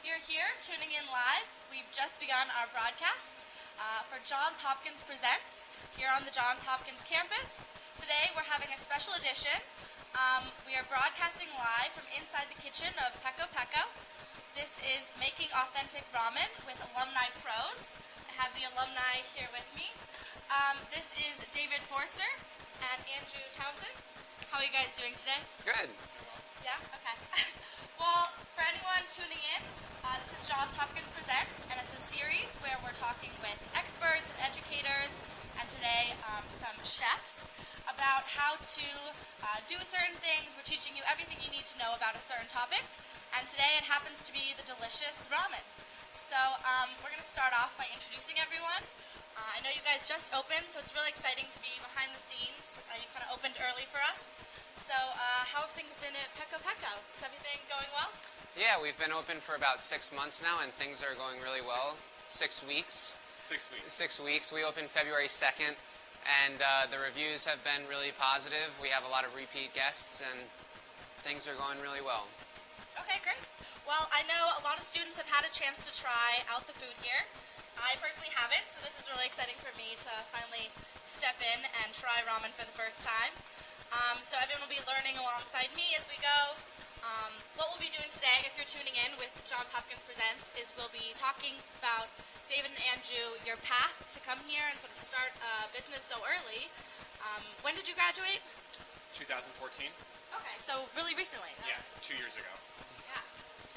You're here tuning in live. We've just begun our broadcast for Johns Hopkins Presents here on the Johns Hopkins campus. Today we're having a special edition. We are broadcasting live from inside the kitchen of PekoPeko. This is Making Authentic Ramen with Alumni Pros. I have the alumni here with me. This is David Forster and Andrew Towson. How are you guys doing today? Good. Yeah? Okay. Well, for anyone tuning in, this is Johns Hopkins Presents, and it's a series where we're talking with experts and educators, and today some chefs, about how to do certain things. We're teaching you everything you need to know about a certain topic, and today it happens to be the delicious ramen. So we're going to start off by introducing everyone. I know you guys just opened, so it's really exciting to be behind the scenes. You kind of opened early for us. So how have things been at PekoPeko? Is everything going well? Yeah, we've been open for about 6 months now, and things are going really well. 6 weeks. 6 weeks. 6 weeks. We opened February 2nd, and the reviews have been really positive. We have a lot of repeat guests, and things are going really well. Okay, great. Well, I know a lot of students have had a chance to try out the food here. I personally haven't, so this is really exciting for me to finally step in and try ramen for the first time. So everyone will be learning alongside me as we go. What we'll be doing today, if you're tuning in with Johns Hopkins Presents, is we'll be talking about, David and Andrew, your path to come here and sort of start a business so early. When did you graduate? 2014? Okay, so really recently. Yeah, 2 years ago. Yeah.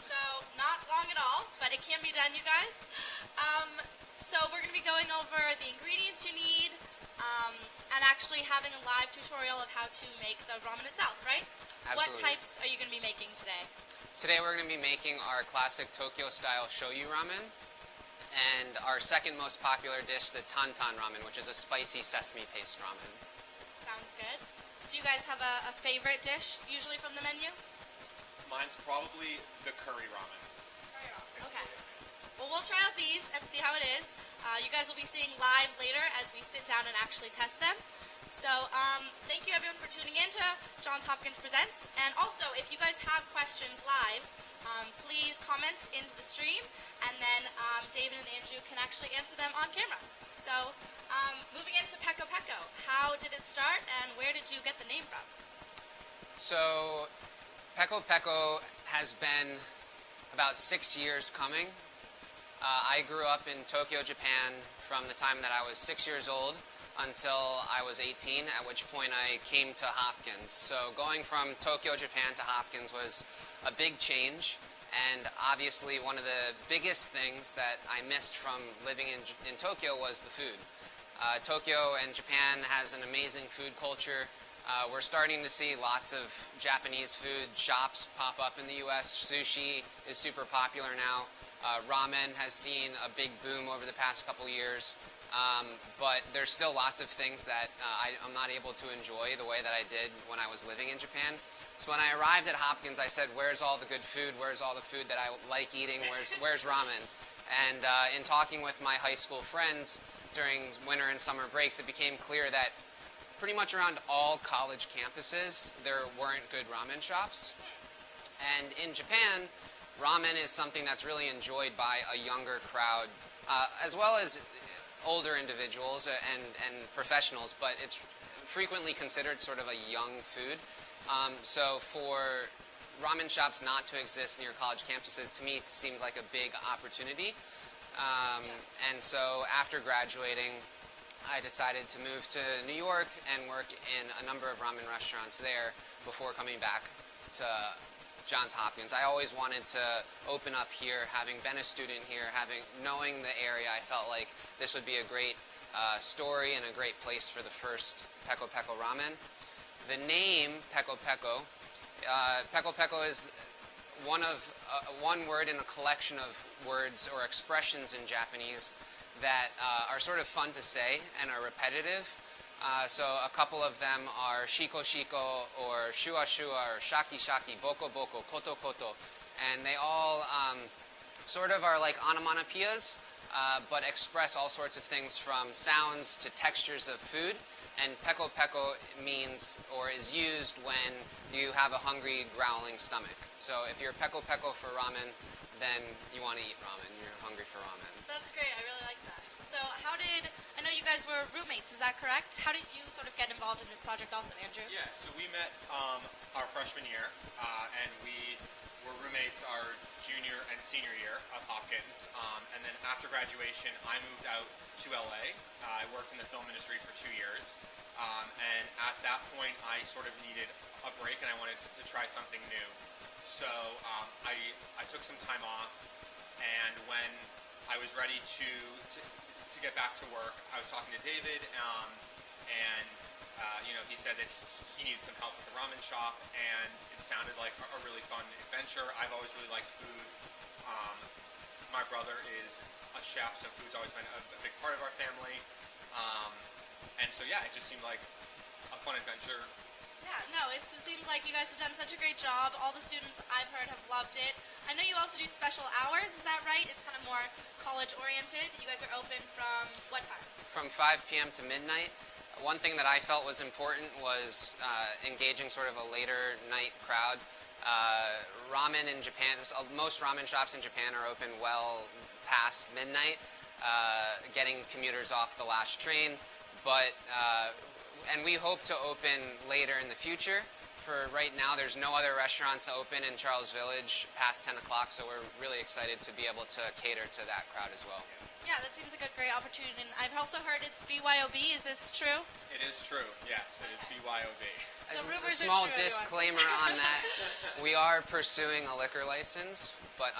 So not long at all, but it can be done, you guys. So we're going to be going over the ingredients you need, and actually having a live tutorial of how to make the ramen itself, right? Absolutely. What types are you going to be making today? Today we're going to be making our classic Tokyo-style shoyu ramen, and our second most popular dish, the tantan ramen, which is a spicy sesame paste ramen. Sounds good. Do you guys have a favorite dish, usually from the menu? Mine's probably the curry ramen. Curry ramen, okay. Well, we'll try out these and see how it is. You guys will be seeing live later as we sit down and actually test them. So thank you everyone for tuning in to Johns Hopkins Presents. And also, if you guys have questions live, please comment into the stream, and then David and Andrew can actually answer them on camera. So moving into PekoPeko, how did it start and where did you get the name from? So PekoPeko has been about 6 years coming. I grew up in Tokyo, Japan from the time that I was 6 years old until I was 18, at which point I came to Hopkins. So going from Tokyo, Japan to Hopkins was a big change, and obviously one of the biggest things that I missed from living in Tokyo was the food. Tokyo and Japan has an amazing food culture. We're starting to see lots of Japanese food shops pop up in the US. Sushi is super popular now. Ramen has seen a big boom over the past couple years, but there's still lots of things that I'm not able to enjoy the way that I did when I was living in Japan. So when I arrived at Hopkins, I said, where's all the good food? Where's all the food that I like eating? Where's ramen? And in talking with my high school friends during winter and summer breaks, it became clear that pretty much around all college campuses, there weren't good ramen shops. And in Japan, ramen is something that's really enjoyed by a younger crowd, as well as older individuals and professionals, but it's frequently considered sort of a young food. So for ramen shops not to exist near college campuses, to me, seemed like a big opportunity. And so after graduating, I decided to move to New York and work in a number of ramen restaurants there before coming back to Johns Hopkins. I always wanted to open up here, having been a student here, knowing the area. I felt like this would be a great story and a great place for the first PekoPeko Ramen. The name PekoPeko, PekoPeko is one word in a collection of words or expressions in Japanese that are sort of fun to say and are repetitive. So a couple of them are shiko shiko or shua shua or shaki shaki, boko boko, koto koto. And they all sort of are like onomatopoeias, but express all sorts of things from sounds to textures of food. And PekoPeko means or is used when you have a hungry, growling stomach. So if you're PekoPeko for ramen, then you want to eat ramen. You're hungry for ramen. That's great. I really like that. So I know you guys were roommates, is that correct? How did you sort of get involved in this project also, Andrew? Yeah, so we met our freshman year, and we were roommates our junior and senior year at Hopkins. And then after graduation, I moved out to LA. I worked in the film industry for 2 years. And at that point, I sort of needed a break, and I wanted to try something new. So I took some time off, and when I was ready to get back to work, I was talking to David, and he said that he needed some help with the ramen shop, and it sounded like a really fun adventure. I've always really liked food. My brother is a chef, so food's always been a big part of our family. And so yeah, it just seemed like a fun adventure. Yeah, no, it seems like you guys have done such a great job. All the students I've heard have loved it. I know you also do special hours, is that right? It's kind of more college-oriented. You guys are open from what time? From 5 p.m. to midnight. One thing that I felt was important was engaging sort of a later night crowd. Ramen in Japan, most ramen shops in Japan are open well past midnight, getting commuters off the last train. And we hope to open later in the future. For right now, there's no other restaurants open in Charles Village past 10 o'clock, so we're really excited to be able to cater to that crowd as well. Yeah, that seems like a great opportunity. And I've also heard it's BYOB. Is this true? It is true, yes, it is BYOB. The A rumors are small true, everyone. disclaimer on that: we are pursuing a liquor license, but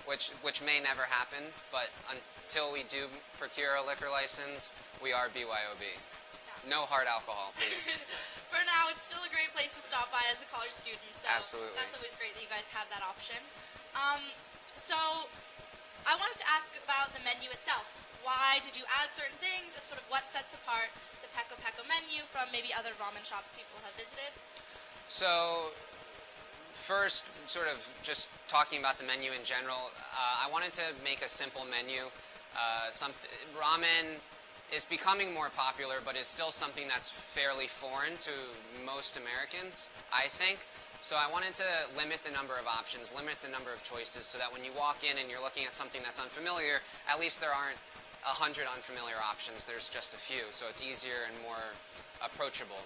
which may never happen. But until we do procure a liquor license, we are BYOB. No hard alcohol, please. For now, it's still a great place to stop by as a college student. So Absolutely. That's always great that you guys have that option. So I wanted to ask about the menu itself. Why did you add certain things, and sort of what sets apart the PekoPeko menu from maybe other ramen shops people have visited? So first, sort of just talking about the menu in general, I wanted to make a simple menu. Ramen is becoming more popular, but is still something that's fairly foreign to most Americans, I think. So I wanted to limit the number of options, limit the number of choices, so that when you walk in and you're looking at something that's unfamiliar, at least there aren't 100 unfamiliar options. There's just a few, so it's easier and more approachable.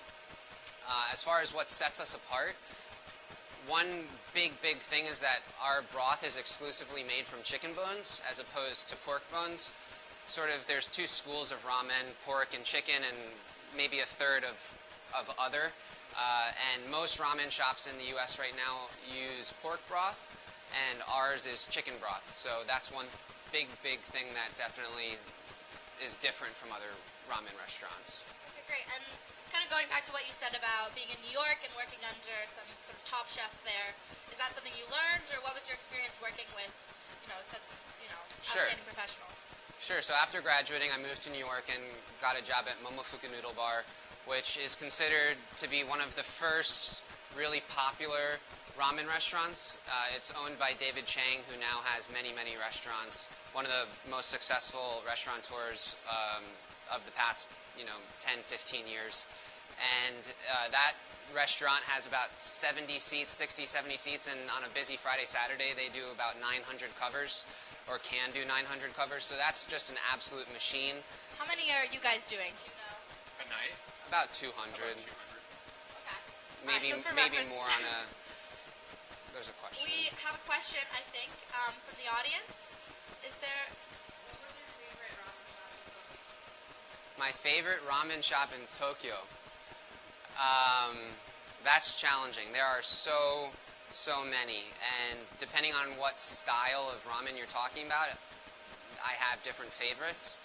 As far as what sets us apart, one big thing is that our broth is exclusively made from chicken bones as opposed to pork bones. There's two schools of ramen, pork and chicken, and maybe a third of other. And most ramen shops in the U.S. right now use pork broth, and ours is chicken broth. So that's one big thing that definitely is different from other ramen restaurants. Okay, great. And kind of going back to what you said about being in New York and working under some sort of top chefs there, is that something you learned, or what was your experience working with, such, Sure. outstanding professionals? Sure. So after graduating, I moved to New York and got a job at Momofuku Noodle Bar, which is considered to be one of the first really popular ramen restaurants. It's owned by David Chang, who now has many restaurants. One of the most successful restaurateurs of the past, 10, 15 years. And that restaurant has about 70 seats, 60, 70 seats, and on a busy Friday, Saturday, they do about 900 covers, or can do 900 covers. So that's just an absolute machine. How many are you guys doing? Do you know? A night? About 200. About 200. Okay. Maybe just for maybe reference. more on a. There's a question. We have a question, I think, from the audience. What was your favorite ramen shop? My favorite ramen shop in Tokyo. That's challenging. There are so many, and depending on what style of ramen you're talking about, I have different favorites.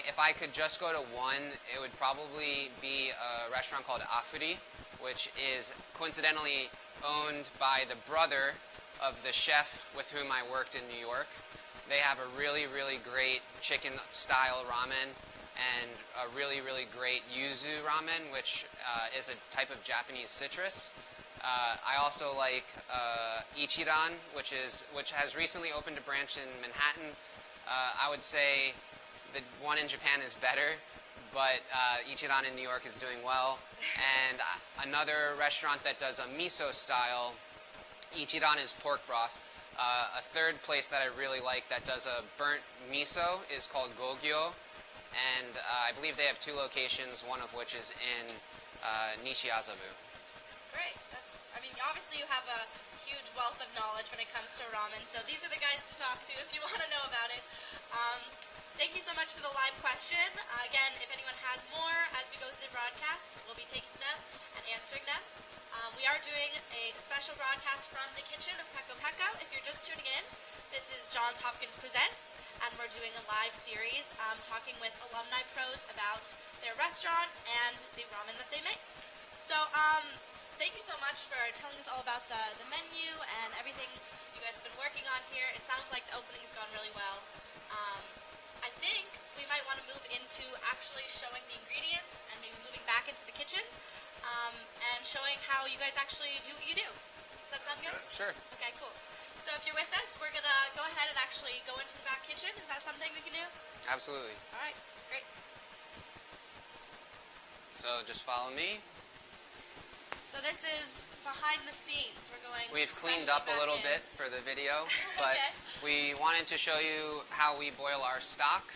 If I could just go to one, it would probably be a restaurant called Afuri, which is coincidentally owned by the brother of the chef with whom I worked in New York. They have a really great chicken style ramen and a really great yuzu ramen, which is a type of Japanese citrus. I also like Ichiran, which has recently opened a branch in Manhattan. I would say the one in Japan is better, but Ichiran in New York is doing well. And another restaurant that does a miso style, Ichiran is pork broth. A third place that I really like that does a burnt miso is called Gogyo. And I believe they have 2 locations, one of which is in Nishiazabu. Great. Obviously you have a huge wealth of knowledge when it comes to ramen, so these are the guys to talk to if you want to know about it. Thank you so much for the live question. Again, if anyone has more as we go through the broadcast, we'll be taking them and answering them. We are doing a special broadcast from the kitchen of PekoPeko. If you're just tuning in, this is Johns Hopkins Presents, and we're doing a live series talking with alumni pros about their restaurant and the ramen that they make. So, thank you so much for telling us all about the menu and everything you guys have been working on here. It sounds like the opening's gone really well. I think we might want to move into actually showing the ingredients and maybe moving back into the kitchen and showing how you guys actually do what you do. Does that sound good? Sure. Okay, cool. So if you're with us, we're going to go ahead and actually go into the back kitchen. Is that something we can do? Absolutely. All right, great. So just follow me. So this is behind the scenes. We've cleaned up a little bit for the video, but Okay. we wanted to show you how we boil our stock.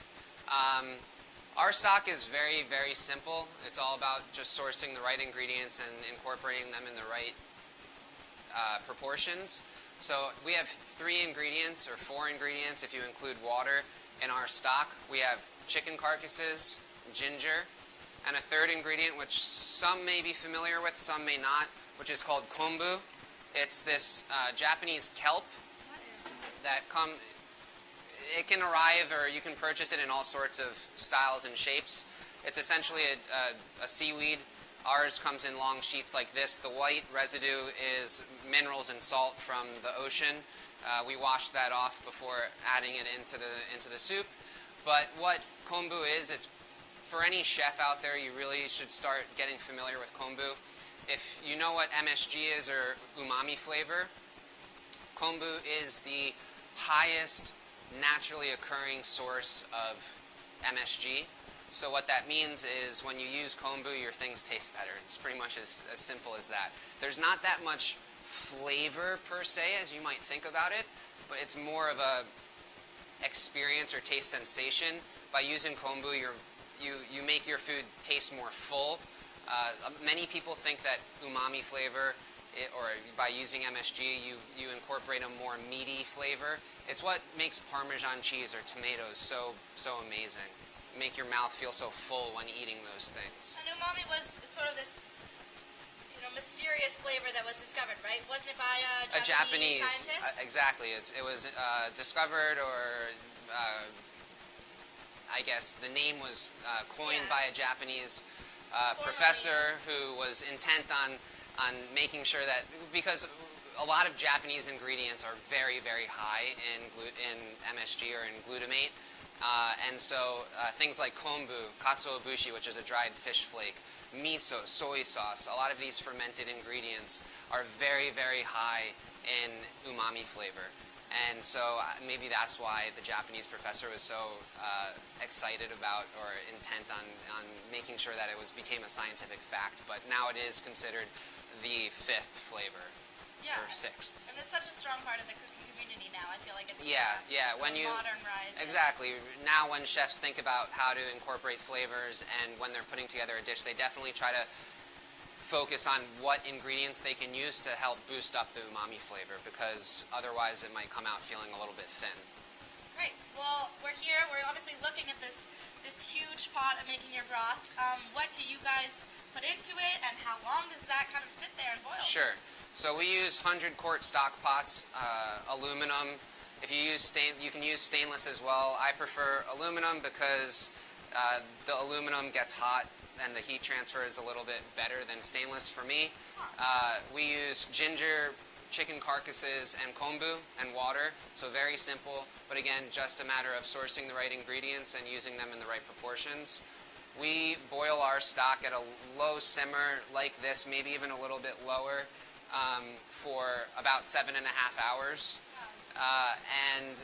Our stock is very, very simple. It's all about just sourcing the right ingredients and incorporating them in the right proportions. So we have 3 ingredients, or 4 ingredients if you include water, in our stock. We have chicken carcasses, ginger, and a third ingredient which some may be familiar with, some may not, which is called kombu. It's this Japanese kelp that it can arrive, or you can purchase it in all sorts of styles and shapes. It's essentially a seaweed. Ours comes in long sheets like this. The white residue is minerals and salt from the ocean. We wash that off before adding it into the soup. But what kombu is, it's for any chef out there, you really should start getting familiar with kombu. If you know what MSG is, or umami flavor, kombu is the highest naturally occurring source of MSG. So what that means is when you use kombu, your things taste better. It's pretty much as simple as that. There's not that much flavor per se as you might think about it, but it's more of a experience or taste sensation. By using kombu, you make your food taste more full. Many people think that umami flavor, or by using MSG, you incorporate a more meaty flavor. It's what makes Parmesan cheese or tomatoes so amazing. Make your mouth feel so full when eating those things. And umami it's sort of this mysterious flavor that was discovered, right? Wasn't it by a Japanese scientist? Exactly. It was discovered, or I guess the name was coined by a Japanese professor who was intent on making sure that, because a lot of Japanese ingredients are very, very high in MSG or in glutamate. And so things like kombu, katsuobushi, which is a dried fish flake, miso, soy sauce, a lot of these fermented ingredients are very, very high in umami flavor. And so maybe that's why the Japanese professor was so excited about, or intent on making sure that it became a scientific fact. But now it is considered the 5th flavor, or 6th. And it's such a strong part of the cooking community now. I feel like it's when you modern rise. Exactly. Now when chefs think about how to incorporate flavors, and when they're putting together a dish, they definitely try to focus on what ingredients they can use to help boost up the umami flavor, because otherwise it might come out feeling a little bit thin. Great. Well, we're here. We're obviously looking at this huge pot of making your broth. What do you guys put into it, and how long does that kind of sit there and boil? Sure. So we use 100-quart stock pots, aluminum. If you use you can use stainless as well. I prefer aluminum because the aluminum gets hot and the heat transfer is a little bit better than stainless for me. We use ginger, chicken carcasses, and kombu, and water. So very simple, but again, just a matter of sourcing the right ingredients and using them in the right proportions. We boil our stock at a low simmer like this, maybe even a little bit lower, for about 7.5 hours. And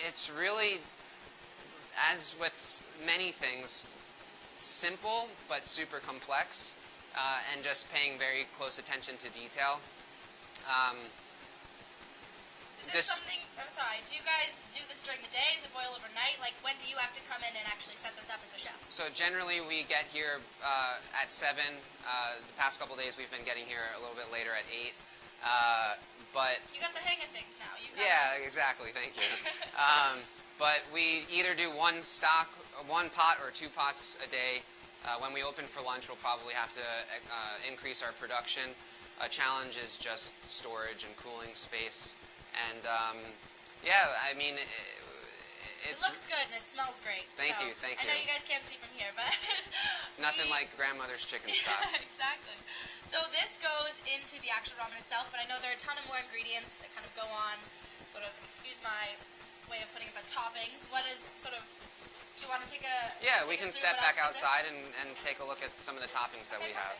it's really, as with many things, simple but super complex, and just paying very close attention to detail. Is this something, I'm sorry, do you guys do this during the day? Does it boil overnight? Like, when do you have to come in and actually set this up as a chef? So generally we get here at 7. The past couple days we've been getting here a little bit later at 8. But you got the hang of things now. Yeah, exactly. Thank you. But we either do one pot or 2 pots a day. When we open for lunch, we'll probably have to increase our production. A challenge is just storage and cooling space. And yeah, I mean, it looks good and it smells great. Thank you. I know you guys can't see from here, but nothing like grandmother's chicken stock. Exactly. So this goes into the actual ramen itself, but I know there are a ton of more ingredients that kind of go on, sort of, excuse my way of putting it, but toppings. What is sort of, do you want to take a... Yeah, we can step back outside and take a look at some of the toppings that we have.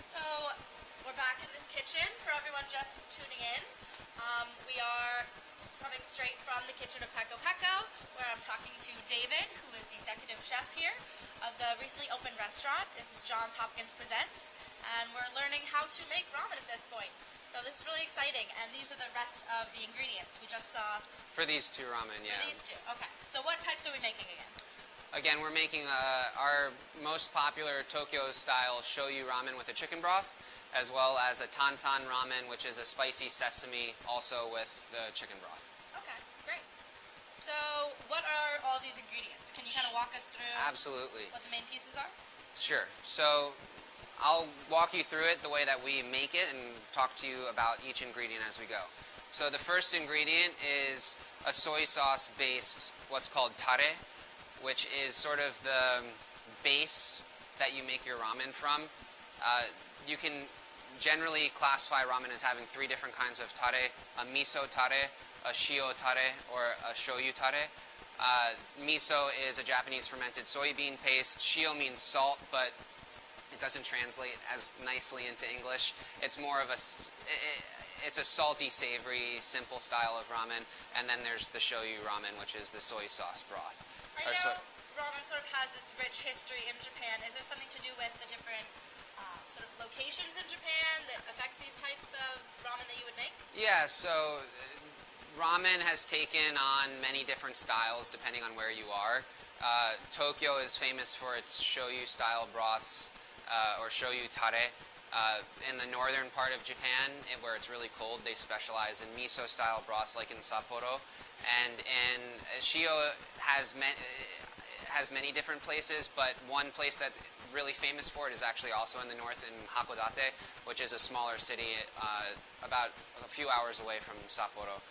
So we're back in this kitchen for everyone just tuning in. We are coming straight from the kitchen of PekoPeko, where I'm talking to David, who is the executive chef here of the recently opened restaurant. This is Johns Hopkins Presents, and we're learning how to make ramen at this point. So this is really exciting, and these are the rest of the ingredients we just saw. For these 2 ramen, yeah. For these 2, okay. So what types are we making again? Again, we're making our most popular Tokyo-style shoyu ramen with a chicken broth, as well as a tantan ramen, which is a spicy sesame, also with the chicken broth. Okay, great. So what are all these ingredients? Can you kind of walk us through Absolutely. What the main pieces are? Sure. So I'll walk you through it the way that we make it and talk to you about each ingredient as we go. So the first ingredient is a soy sauce-based, what's called tare, which is sort of the base that you make your ramen from. You can generally classify ramen as having 3 different kinds of tare: a miso tare, a shio tare, or a shoyu tare. Miso is a Japanese fermented soybean paste. Shio means salt, but it doesn't translate as nicely into English. It's more of it's a salty, savory, simple style of ramen. And then there's the shoyu ramen, which is the soy sauce broth. I know ramen sort of has this rich history in Japan. Is there something to do with the different sort of locations in Japan that affects these types of ramen that you would make? Yeah, so ramen has taken on many different styles depending on where you are. Tokyo is famous for its shoyu-style broths, or shoyu tare. In the northern part of Japan, where it's really cold, they specialize in miso-style broths like in Sapporo. And in shio has many different places, but one place that's really famous for it is actually also in the north, in Hakodate, which is a smaller city about a few hours away from Sapporo.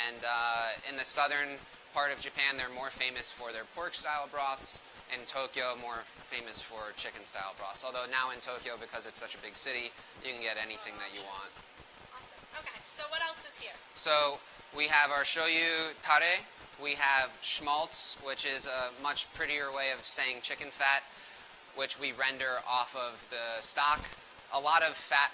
And in the southern part of Japan, they're more famous for their pork-style broths. In Tokyo, more famous for chicken-style broths. Although now in Tokyo, because it's such a big city, you can get anything that you want. Awesome. Okay, so what else is here? So we have our shoyu tare. We have schmaltz, which is a much prettier way of saying chicken fat, which we render off of the stock. A lot of fat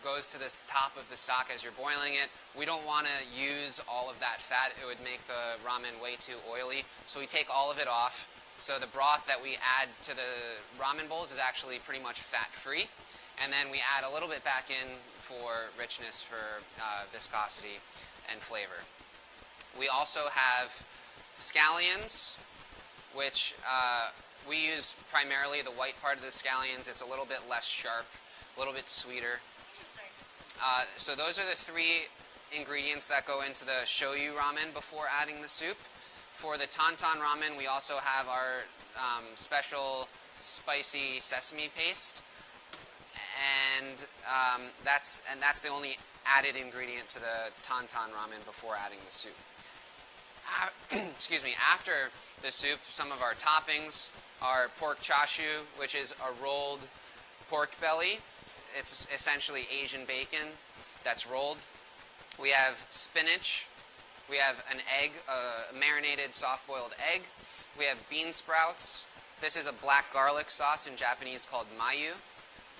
goes to the top of the stock as you're boiling it. We don't want to use all of that fat. It would make the ramen way too oily. So we take all of it off. So the broth that we add to the ramen bowls is actually pretty much fat-free. And then we add a little bit back in for richness, for viscosity and flavor. We also have scallions, which we use primarily the white part of the scallions. It's a little bit less sharp, a little bit sweeter. Interesting. So those are the 3 ingredients that go into the shoyu ramen before adding the soup. For the tantan ramen, we also have our special spicy sesame paste, and that's the only added ingredient to the tantan ramen before adding the soup. Excuse me. After the soup, some of our toppings are pork chashu, which is a rolled pork belly. It's essentially Asian bacon that's rolled. We have spinach. We have an egg, a marinated soft-boiled egg. We have bean sprouts. This is a black garlic sauce in Japanese called mayu.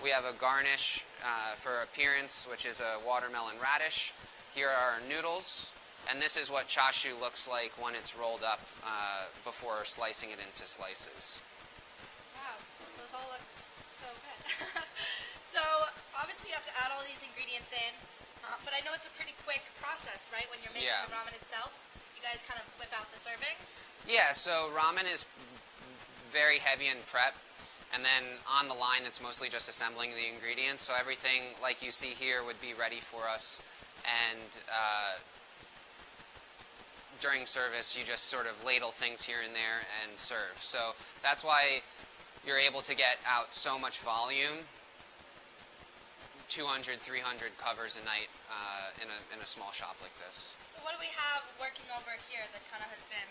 We have a garnish for appearance, which is a watermelon radish. Here are our noodles. And this is what chashu looks like when it's rolled up before slicing it into slices. Wow, those all look so good. So obviously you have to add all these ingredients in, but I know it's a pretty quick process, right? When you're making the ramen itself, you guys kind of whip out the servings. Yeah, so ramen is very heavy in prep, and then on the line it's mostly just assembling the ingredients. So everything like you see here would be ready for us, and during service you just sort of ladle things here and there and serve. So that's why you're able to get out so much volume. 200, 300 covers a night in a small shop like this. So what do we have working over here that kind of has been...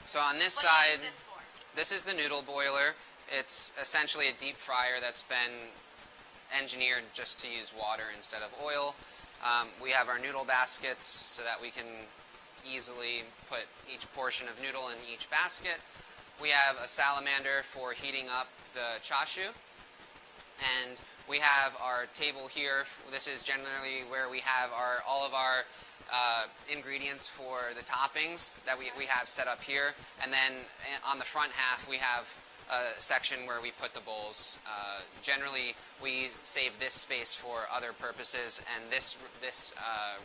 So on this what side, do you use this for? this is the noodle boiler. It's essentially a deep fryer that's been engineered just to use water instead of oil. We have our noodle baskets so that we can easily put each portion of noodle in each basket. We have a salamander for heating up the chashu. And we have our table here. This is generally where we have all of our ingredients for the toppings that we have set up here. And then on the front half, we have a section where we put the bowls. Generally, we save this space for other purposes, and this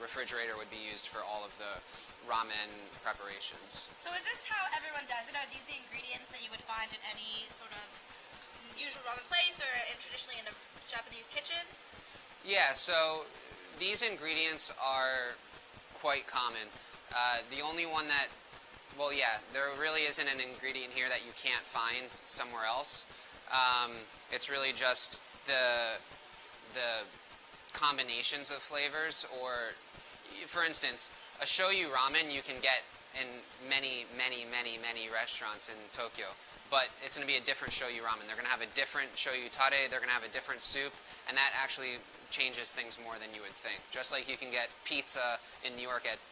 refrigerator would be used for all of the ramen preparations. So is this how everyone does it? Are these the ingredients that you would find in any sort of usual ramen place or traditionally in a Japanese kitchen? Yeah, so these ingredients are quite common. The only one that, well, yeah, there really isn't an ingredient here that you can't find somewhere else. It's really just the combinations of flavors, or, for instance, a shoyu ramen you can get in many restaurants in Tokyo. But it's going to be a different shoyu ramen. They're going to have a different shoyu tare, they're going to have a different soup, and that actually changes things more than you would think. Just like you can get pizza in New York at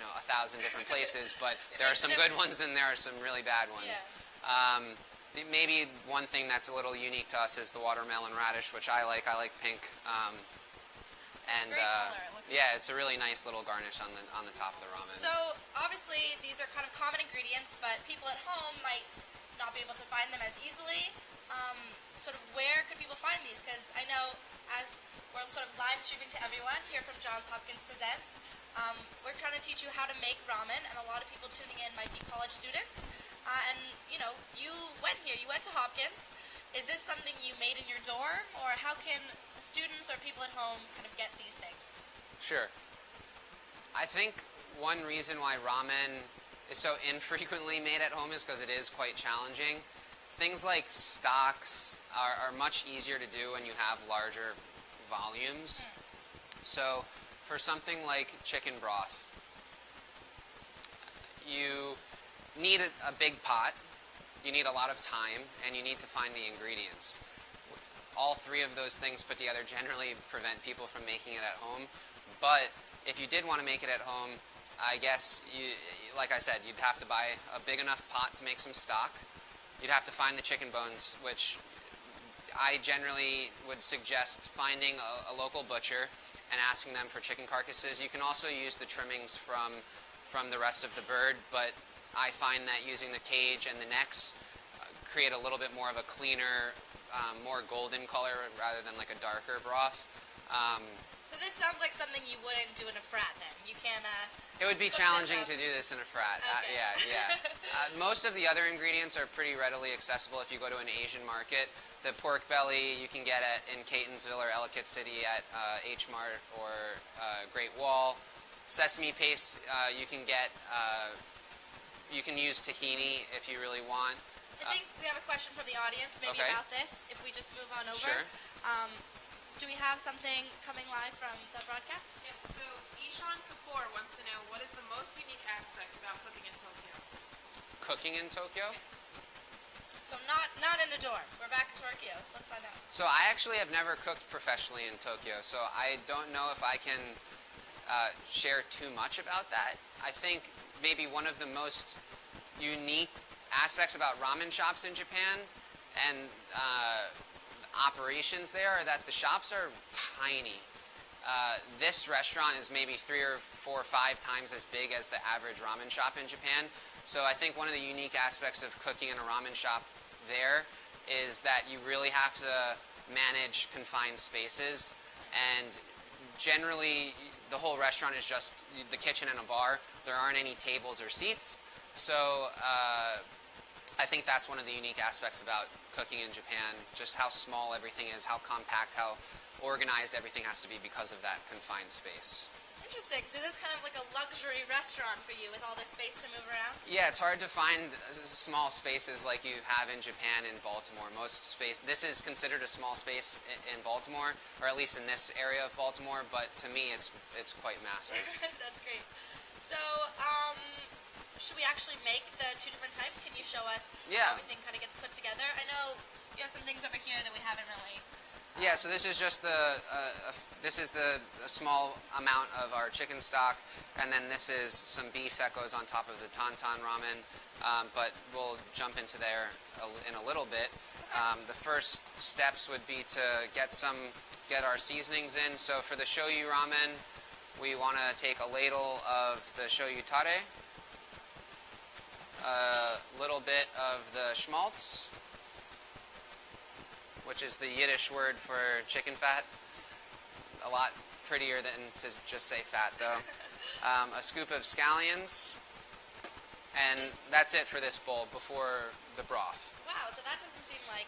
1,000 different places, but there are some good ones and there are some really bad ones. Yeah. Maybe one thing that's a little unique to us is the watermelon radish, which I like. I like pink. And great color. It looks it's a really nice little garnish on the top of the ramen. So obviously these are kind of common ingredients, but people at home might not be able to find them as easily. Sort of where could people find these? Because I know as we're sort of live streaming to everyone here from Johns Hopkins Presents, we're trying to teach you how to make ramen, and a lot of people tuning in might be college students. And you went here, you went to Hopkins. Is this something you made in your dorm, or how can students or people at home kind of get these things? Sure. I think one reason why ramen is so infrequently made at home is because it is quite challenging. Things like stocks are much easier to do when you have larger volumes. So for something like chicken broth, you need a big pot, you need a lot of time, and you need to find the ingredients. All three of those things put together generally prevent people from making it at home. But if you did want to make it at home, I guess, like I said, you'd have to buy a big enough pot to make some stock. You'd have to find the chicken bones, which I generally would suggest finding a local butcher and asking them for chicken carcasses. You can also use the trimmings from the rest of the bird, but I find that using the cage and the necks create a little bit more of a cleaner, more golden color rather than like a darker broth. So this sounds like something you wouldn't do in a frat then. You can it would be challenging to do this in a frat. Okay. Yeah. Most of the other ingredients are pretty readily accessible if you go to an Asian market. The pork belly you can get in Catonsville or Ellicott City at H Mart or Great Wall. Sesame paste you can get. You can use tahini if you really want. I think we have a question from the audience maybe about this. If we just move on over. Sure. Do we have something coming live from the broadcast? Yes, so Ishan Kapoor wants to know, what is the most unique aspect about cooking in Tokyo? Cooking in Tokyo? Yes. So not in a dorm. We're back in Tokyo. Let's find out. So I actually have never cooked professionally in Tokyo, so I don't know if I can share too much about that. I think maybe one of the most unique aspects about ramen shops in Japan and operations there are that the shops are tiny. This restaurant is maybe 3 or 4 or 5 times as big as the average ramen shop in Japan. So I think one of the unique aspects of cooking in a ramen shop there is that you really have to manage confined spaces, and generally the whole restaurant is just the kitchen and a bar. There aren't any tables or seats. So I think that's one of the unique aspects about cooking in Japan, just how small everything is, how compact, how organized everything has to be because of that confined space. Interesting. So this is kind of like a luxury restaurant for you with all this space to move around? Yeah, it's hard to find small spaces like you have in Japan and Baltimore. This is considered a small space in Baltimore, or at least in this area of Baltimore, but to me it's quite massive. That's great. So, should we actually make the 2 different types? Can you show us how everything kind of gets put together? I know you have some things over here that we haven't really... Yeah, so this is just a small amount of our chicken stock, and then this is some beef that goes on top of the tantan ramen, but we'll jump into there in a little bit. The first steps would be to get our seasonings in. So for the shoyu ramen, we want to take a ladle of the shoyu tare, a little bit of the schmaltz, which is the Yiddish word for chicken fat. A lot prettier than to just say fat, though. A scoop of scallions, and that's it for this bowl before the broth. Wow, so that doesn't seem like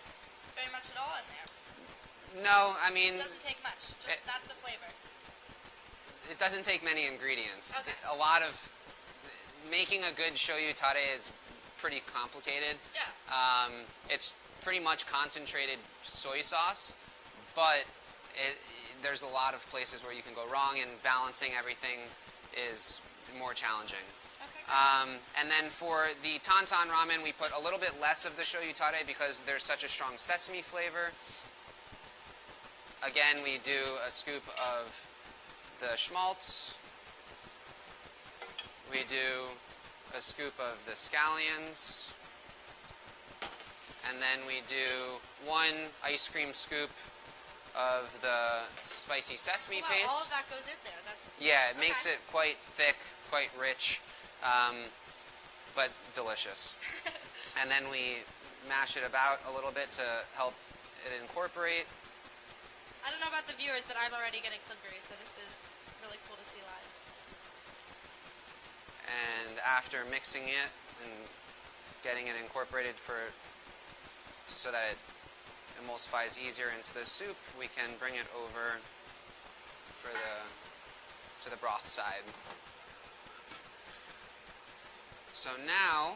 very much at all in there. No, I mean... It doesn't take much, that's the flavor. It doesn't take many ingredients. Okay. A lot of... Making a good shoyu tare is pretty complicated. Yeah. It's pretty much concentrated soy sauce, but there's a lot of places where you can go wrong, and balancing everything is more challenging. Okay, and then for the tantan ramen, we put a little bit less of the shoyu tare because there's such a strong sesame flavor. Again, we do a scoop of the schmaltz. We do a scoop of the scallions. And then we do 1 ice cream scoop of the spicy sesame paste. All of that goes in there. It makes it quite thick, quite rich, but delicious. And then we mash it about a little bit to help it incorporate. I don't know about the viewers, but I'm already getting hungry, so this is really cool to see live. And after mixing it and getting it incorporated so that it emulsifies easier into the soup, we can bring it over to the broth side. So now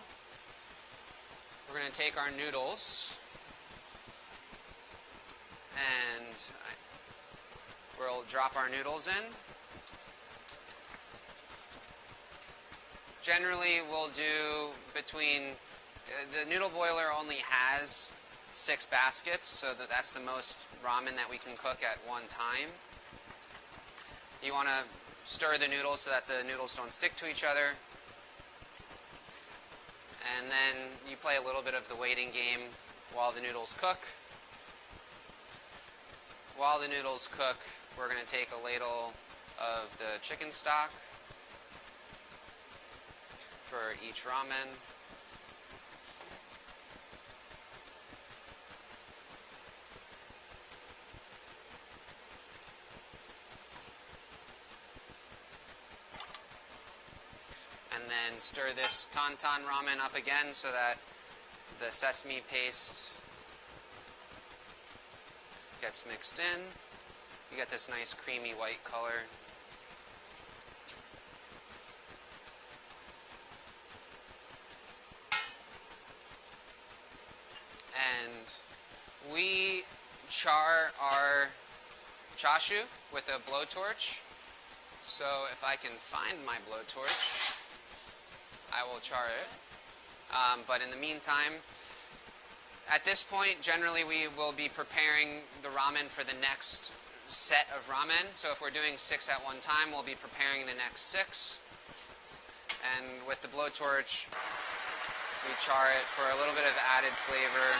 we're going to take our noodles and we'll drop our noodles in. Generally, we'll do the noodle boiler only has 6 baskets, so that's the most ramen that we can cook at one time. You want to stir the noodles so that the noodles don't stick to each other. And then you play a little bit of the waiting game while the noodles cook. While the noodles cook, we're going to take a ladle of the chicken stock for each ramen. And then stir this tantan ramen up again so that the sesame paste gets mixed in. You get this nice creamy white color. And we char our chashu with a blowtorch. So if I can find my blowtorch, I will char it. But in the meantime, at this point, generally we will be preparing the ramen for the next set of ramen. So if we're doing 6 at one time, we'll be preparing the next 6. And with the blowtorch, we char it for a little bit of added flavor.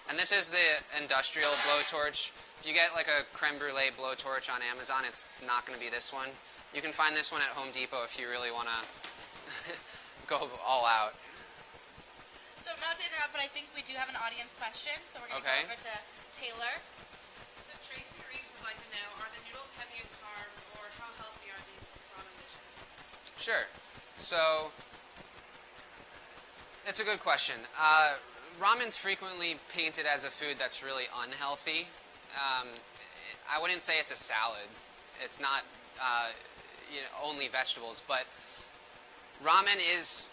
And this is the industrial blowtorch. If you get like a creme brulee blowtorch on Amazon, it's not going to be this one. You can find this one at Home Depot if you really want to go all out. So not to interrupt, but I think we do have an audience question, so we're going to go over to Taylor. So Tracy Reeves would like to know, are the noodles heavy in carbs, or how healthy are these ramen dishes? Sure. So, it's a good question. Ramen's frequently painted as a food that's really unhealthy. I wouldn't say it's a salad. It's not only vegetables, but ramen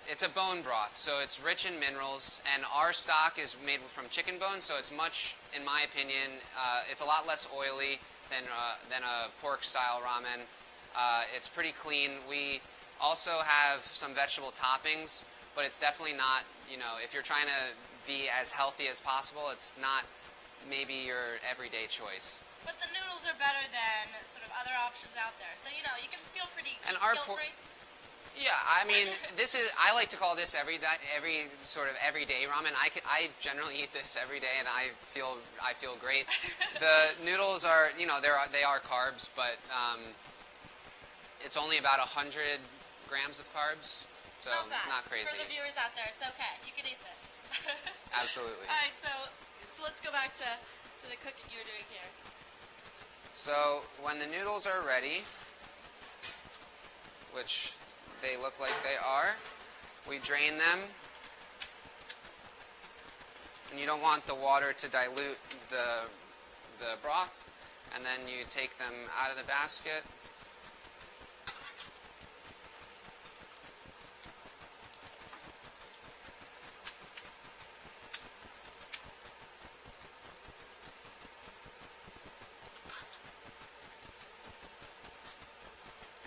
it's a bone broth, so it's rich in minerals, and our stock is made from chicken bones, so it's much, in my opinion, it's a lot less oily than a pork-style ramen. It's pretty clean. We also have some vegetable toppings, but it's definitely not, if you're trying to be as healthy as possible, it's not maybe your everyday choice. But the noodles are better than sort of other options out there, so you can feel pretty guilt-free. Yeah, I mean, I like to call this every sort of everyday ramen. I generally eat this every day, and I feel great. The noodles are, they are carbs, but it's only about 100 grams of carbs, so not crazy. For the viewers out there, it's okay. You can eat this. Absolutely. All right, so let's go back to the cooking you were doing here. So when the noodles are ready, which they look like they are, we drain them. And you don't want the water to dilute the broth. And then you take them out of the basket.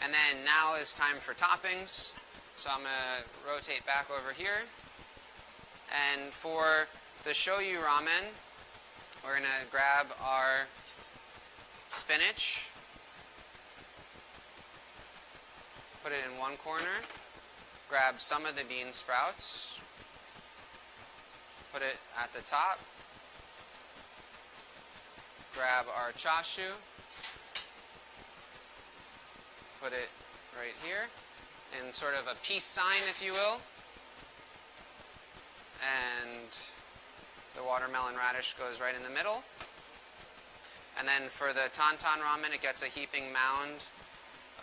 And then now is time for toppings. So I'm going to rotate back over here. And for the shoyu ramen, we're going to grab our spinach, put it in one corner, grab some of the bean sprouts, put it at the top, grab our chashu, put it right here in sort of a peace sign, if you will. And the watermelon radish goes right in the middle. And then for the tantan ramen, it gets a heaping mound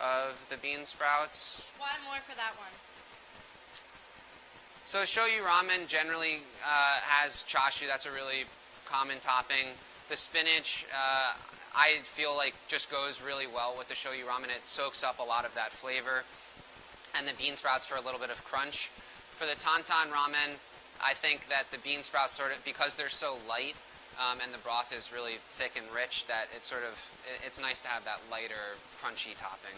of the bean sprouts. One more for that one. So shoyu ramen generally has chashu. That's a really common topping. The spinach, I feel like just goes really well with the shoyu ramen. It soaks up a lot of that flavor. And the bean sprouts for a little bit of crunch. For the tantan ramen, I think that the bean sprouts because they're so light and the broth is really thick and rich, that it's nice to have that lighter, crunchy topping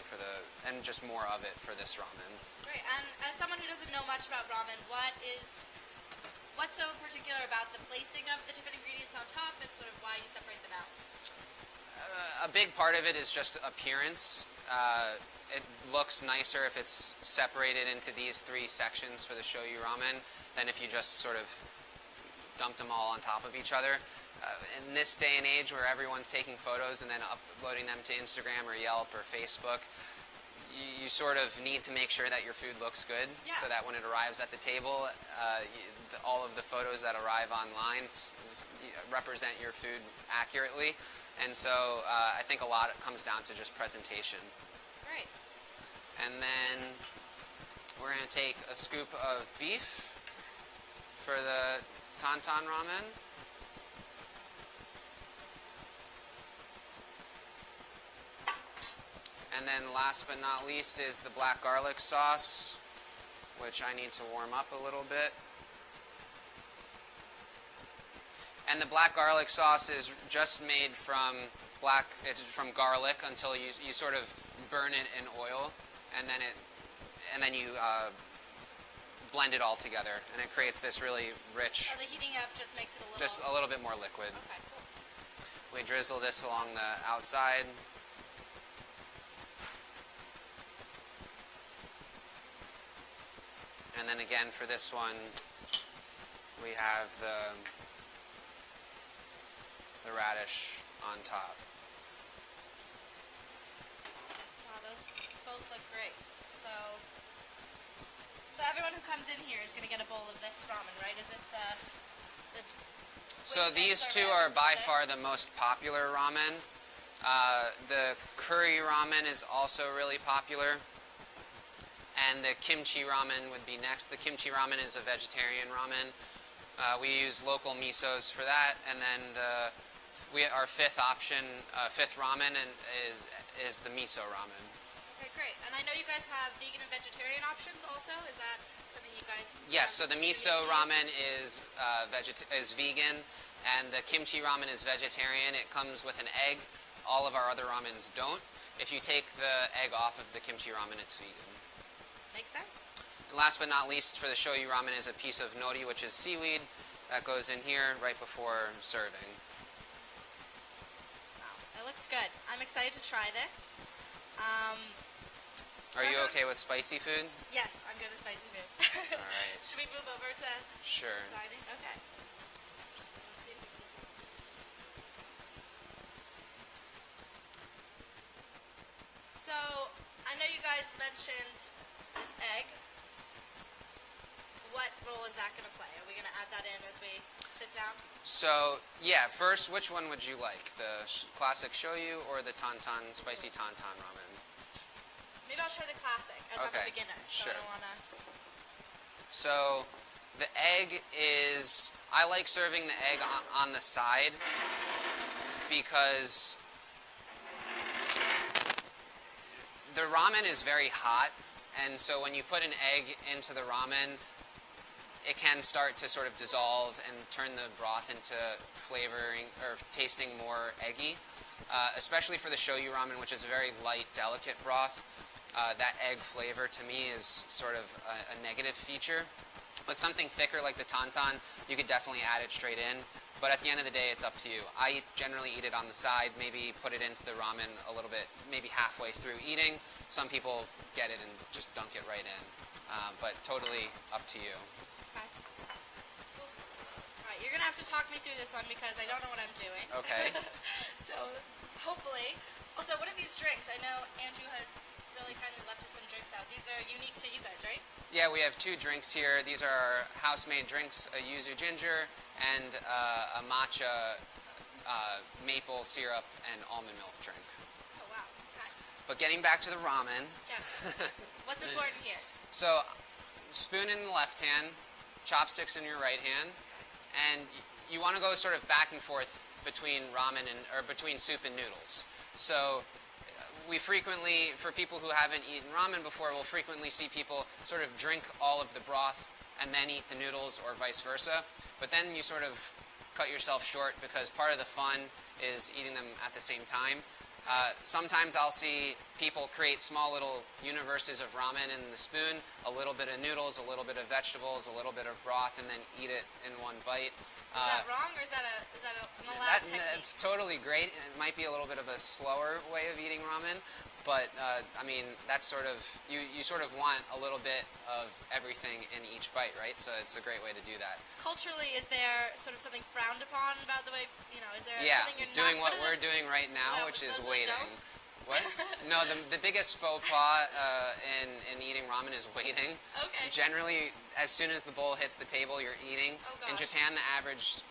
and just more of it for this ramen. Great. And as someone who doesn't know much about ramen, what's so particular about the placing of the different ingredients on top, and sort of why you separate them out? A big part of it is just appearance. It looks nicer if it's separated into these three sections for the shoyu ramen than if you just sort of dumped them all on top of each other. In this day and age where everyone's taking photos and then uploading them to Instagram or Yelp or Facebook, you sort of need to make sure that your food looks good, so that when it arrives at the table, all of the photos that arrive online represent your food accurately. And so I think a lot comes down to just presentation. Great. And then we're going to take a scoop of beef for the tantan ramen. And then last but not least is the black garlic sauce, which I need to warm up a little bit. And the black garlic sauce is just made from garlic until you sort of burn it in oil, and then you blend it all together, and it creates this really rich. Oh, the heating up just makes it a little bit more liquid. Okay, cool. We drizzle this along the outside. And then again for this one, we have the the radish on top. Wow, those both look great. So everyone who comes in here is going to get a bowl of this ramen, right? Is this the So these two are by far the most popular ramen. The curry ramen is also really popular. And the kimchi ramen would be next. The kimchi ramen is a vegetarian ramen. We use local misos for that, and then our fifth option, fifth ramen, is the miso ramen. Okay, great. And I know you guys have vegan and vegetarian options also. Is that something you guys? Yes. So the miso ramen is vegan, and the kimchi ramen is vegetarian. It comes with an egg. All of our other ramens don't. If you take the egg off of the kimchi ramen, it's vegan. Makes sense. And last but not least, for the shoyu ramen is a piece of nori, which is seaweed, that goes in here right before serving. Wow, that looks good. I'm excited to try this. Are you okay with spicy food? Yes, I'm good with spicy food. All right. Should we move over to Sure. dining? Okay. Let's see if we can do this. So, I know you guys mentioned this egg. What role is that going to play? Are we going to add that in as we sit down? So, yeah, first, which one would you like? The classic shoyu or the spicy tantan ramen? Maybe I'll try the classic, as I'm a beginner. So sure. I don't want to... So, the egg is... I like serving the egg on the side because the ramen is very hot, and so when you put an egg into the ramen, it can start to sort of dissolve and turn the broth into flavoring or tasting more eggy, especially for the shoyu ramen, which is a very light, delicate broth. That egg flavor to me is sort of a negative feature. But something thicker like the tantan, you could definitely add it straight in. But at the end of the day, it's up to you. I generally eat it on the side, maybe put it into the ramen a little bit, maybe halfway through eating. Some people get it and just dunk it right in. But totally up to you. Okay. All right, you're going to have to talk me through this one because I don't know what I'm doing. Okay. So, hopefully. Also, what are these drinks? I know Andrew has really kindly left us some drinks out. These are unique to you guys, right? Yeah, we have two drinks here. These are our house-made drinks, a yuzu ginger and a matcha maple syrup and almond milk drink. Oh, wow. Okay. But getting back to the ramen. Yes. What's important here? So, spoon in the left hand, chopsticks in your right hand, and you want to go sort of back and forth between ramen or between soup and noodles. So, we frequently, for people who haven't eaten ramen before, we'll frequently see people sort of drink all of the broth and then eat the noodles or vice versa. But then you sort of cut yourself short because part of the fun is eating them at the same time. Sometimes I'll see people create small little universes of ramen in the spoon, a little bit of noodles, a little bit of vegetables, a little bit of broth, and then eat it in one bite. Is that wrong, or is that an allowed technique? It's totally great. It might be a little bit of a slower way of eating ramen, but I mean, that's sort of, you sort of want a little bit of everything in each bite, right? So it's a great way to do that. Culturally, is there sort of something frowned upon about the way, is there something you're doing not... what we're doing right now, which is waiting. Adults? What? No, the biggest faux pas in eating ramen is waiting. Okay. Generally, as soon as the bowl hits the table, you're eating. Oh, gosh. In Japan, the average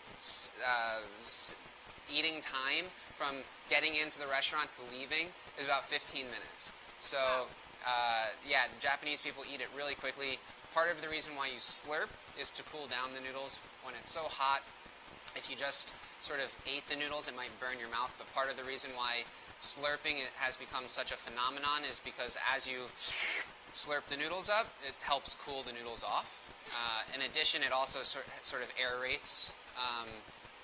eating time from getting into the restaurant to leaving is about 15 minutes. So, yeah, the Japanese people eat it really quickly. Part of the reason why you slurp is to cool down the noodles. When it's so hot, if you just sort of ate the noodles, it might burn your mouth. But part of the reason why slurping has become such a phenomenon is because as you slurp the noodles up, it helps cool the noodles off. In addition, it also sort of aerates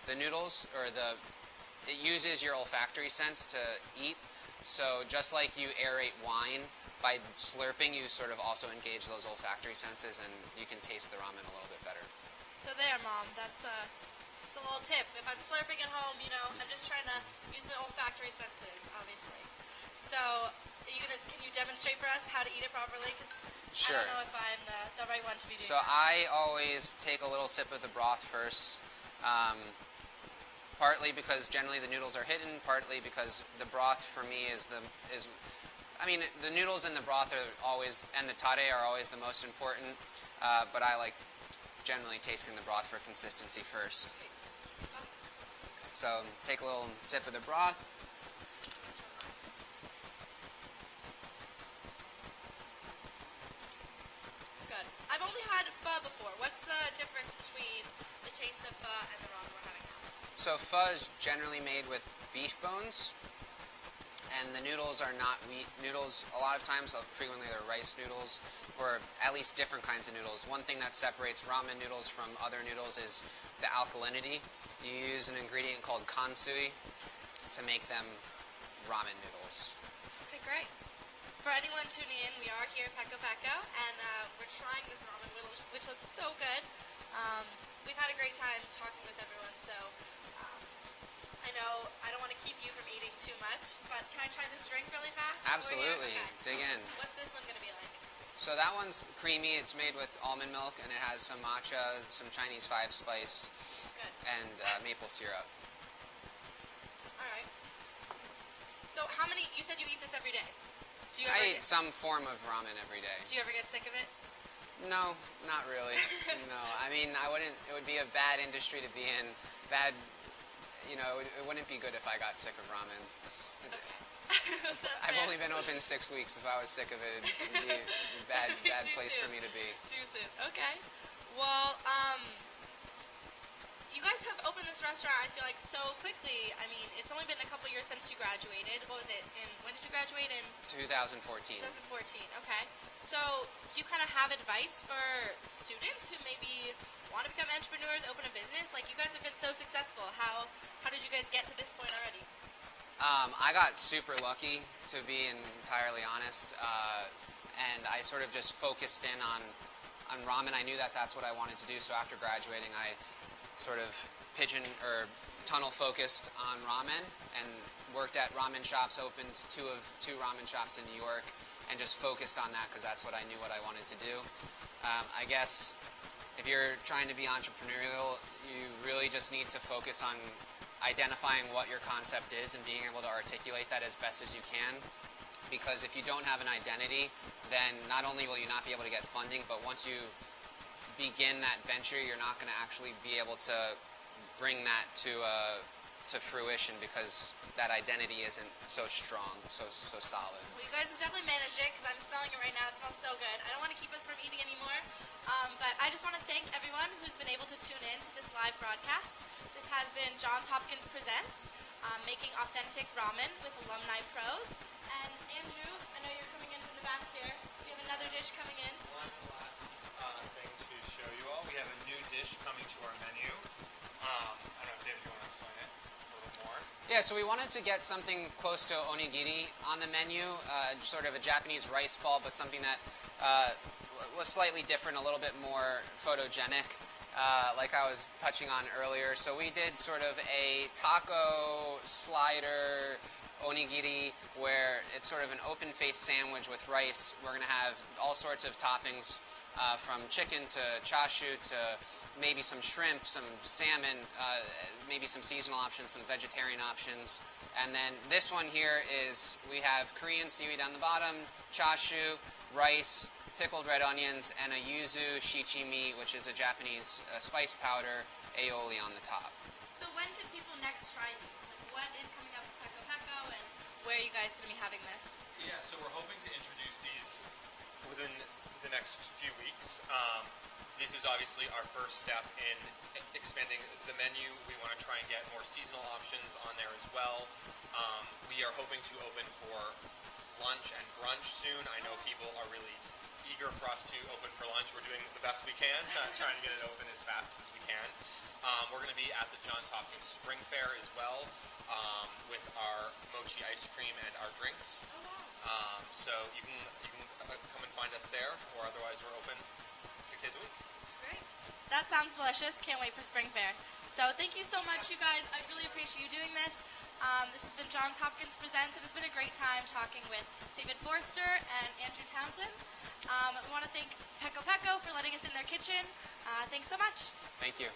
the noodles, or it uses your olfactory sense to eat. So just like you aerate wine, by slurping you sort of also engage those olfactory senses, and you can taste the ramen a little bit better. So there, Mom, that's a little tip. If I'm slurping at home, I'm just trying to use my olfactory senses, obviously. So, can you demonstrate for us how to eat it properly? Because Sure. I don't know if I'm the right one to be doing So that. I always take a little sip of the broth first. partly because generally the noodles are hidden, partly because the broth for me is the noodles and the broth are always, and the tare are always the most important, but I like generally tasting the broth for consistency first. So take a little sip of the broth. It's good. I've only had pho before. What's the difference between the taste of pho and the ramen we're having now? So pho is generally made with beef bones, and the noodles are not wheat noodles. A lot of times, frequently they're rice noodles, or at least different kinds of noodles. One thing that separates ramen noodles from other noodles is the alkalinity. You use an ingredient called kansui to make them ramen noodles. Okay, great. For anyone tuning in, we are here at PekoPeko, and we're trying this ramen, which looks so good. We've had a great time talking with everyone, so I know I don't want to keep you from eating too much, but can I try this drink really fast? Absolutely. Okay. Dig in. What's this one going to be like? So that one's creamy. It's made with almond milk, and it has some matcha, some Chinese 5-spice, Good. and maple syrup. All right. So how many, you said you eat this every day. Do you ever I eat some form of ramen every day. Do you ever get sick of it? No, not really. No, I mean, it would be a bad industry to be in. It wouldn't be good if I got sick of ramen. I've only been open 6 weeks. If I was sick of it, it'd be a bad place for me to be. Too soon. Okay. Well, you guys have opened this restaurant, I feel like, so quickly. I mean, it's only been a couple years since you graduated. What was it? When did you graduate? In 2014. 2014. Okay. So, do you kind of have advice for students who maybe want to become entrepreneurs, open a business? Like, you guys have been so successful. How did you guys get to this point already? I got super lucky, to be entirely honest, and I sort of just focused in on ramen. I knew that that's what I wanted to do, so after graduating, I sort of tunnel focused on ramen and worked at ramen shops, opened two ramen shops in New York, and just focused on that because that's what I knew what I wanted to do. I guess if you're trying to be entrepreneurial, you really just need to focus on identifying what your concept is and being able to articulate that as best as you can. Because if you don't have an identity, then not only will you not be able to get funding, but once you begin that venture, you're not going to actually be able to bring that to fruition because that identity isn't so strong, so solid. Well, you guys have definitely managed it because I'm smelling it right now. It smells so good. I don't want to keep us from eating anymore, but I just want to thank everyone who's been able to tune in to this live broadcast. This has been Johns Hopkins Presents, making authentic ramen with alumni pros. And Andrew, I know you're coming in from the back here. We have another dish coming in. One last thing to show you all. We have a new dish coming to our menu. I don't know if David, you want to explain it a little more? Yeah, so we wanted to get something close to onigiri on the menu, sort of a Japanese rice ball, but something that was slightly different, a little bit more photogenic, like I was touching on earlier. So we did sort of a taco slider onigiri where it's sort of an open-faced sandwich with rice. We're going to have all sorts of toppings from chicken to chashu to maybe some shrimp, some salmon, maybe some seasonal options, some vegetarian options. And then this one here is we have Korean seaweed on the bottom, chashu, rice, pickled red onions, and a yuzu shichimi, which is a Japanese spice powder, aioli on the top. So when can people next try these? Like, what is coming up with PekoPeko, and where are you guys going to be having this? Yeah, so we're hoping to introduce these within the next few weeks. This is obviously our first step in expanding the menu. We want to try and get more seasonal options on there as well. We are hoping to open for lunch and brunch soon. I know people are really eager for us to open for lunch. We're doing the best we can, trying to get it open as fast as we can. We're going to be at the Johns Hopkins Spring Fair as well, with our mochi ice cream and our drinks. So you can come and find us there, or otherwise we're open 6 days a week. Great. That sounds delicious. Can't wait for Spring Fair. So thank you so much, you guys. I really appreciate you doing this. This has been Johns Hopkins Presents, and it's been a great time talking with David Forster and Andrew Towson. We want to thank PekoPeko for letting us in their kitchen. Thanks so much. Thank you.